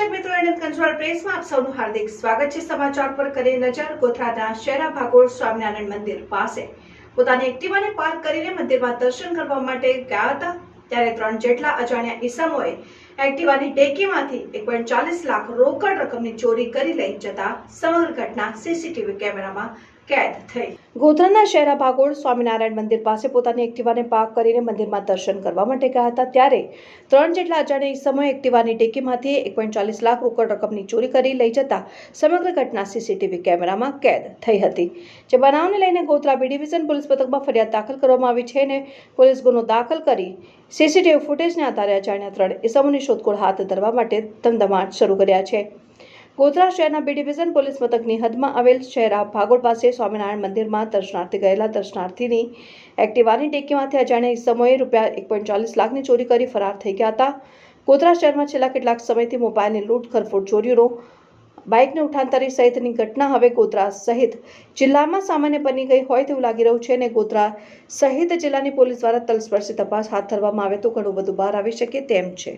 દર્શક મિત્રો અને કંટ્રોલ પ્રેસમાં આપ સૌનું હાર્દિક સ્વાગત છે। સમાચાર પર કરીએ નજર। ગોધરાના શેરા ભાગોળ સ્વામિનારાયણ મંદિર પાસે પોતાની એક્ટિવાને પાર્ક કરીને મંદિરમાં દર્શન કરવા માટે ગયા હતા, ત્યારે 3 જેટલા અજાણ્યા ઈસમોએ એક્ટિવાની ડેકીમાંથી 1.40 લાખ રોકડ રકમની ચોરી કરી લઈ જતા સમગ્ર ઘટના સીસીટીવી કેમેરામાં કેદ થઈ। ગોધરાના શેરા ભાગોળ સ્વામિનારાયણ મંદિર પાસે પોતાની એક્ટિવાને પાર્ક કરીને મંદિરમાં દર્શન કરવા માટે ગયા હતા, ત્યારે 3 જેટલા અજાણ્યા ઈસમોએ એક્ટિવાની ડેકીમાંથી 1.40 લાખ રોકડ રકમની ચોરી કરી લઈ જતા સમગ્ર ઘટના સીસીટીવી કેમેરામાં કેદ થઈ હતી। જે બનાવને લઈને ગોધરા બી ડિવિઝન પોલીસ મથકમાં ફરિયાદ દાખલ કરવામાં આવી છે અને પોલીસ ગુનો દાખલ કરી સીસીટીવી ફૂટેજને આધારે અજાણ્યા 3 ઈસમોની શોધખોળ હાથ ધરવા માટે ધમધમાટ શરૂ કર્યા છે। ગોધરા શહેરના બી ડિવિઝન પોલીસ મથકની હદમાં આવેલ શહેરા ભાગોળ પાસે સ્વામિનારાયણ મંદિરમાં દર્શનાર્થે ગયેલા દર્શનાર્થીની એક્ટિવાની ડેકીમાંથી અજાણ્યા ઈસમોએ રૂપિયા 1.40 લાખની ચોરી કરી ફરાર થઈ ગયા હતા। ગોધરા શહેરમાં છેલ્લા કેટલાક સમયથી મોબાઈલની લૂંટ, ખરફોડ, ચોરીઓ, બાઇકને ઉઠાંતરી સહિતની ઘટના હવે ગોધરા સહિત જિલ્લામાં સામાન્ય બની ગઈ હોય તેવું લાગી રહ્યું છે અને ગોધરા સહિત જિલ્લાની પોલીસ દ્વારા તલસ્પર્શી તપાસ હાથ ધરવામાં આવે તો ઘણું બધું બહાર આવી શકે તેમ છે।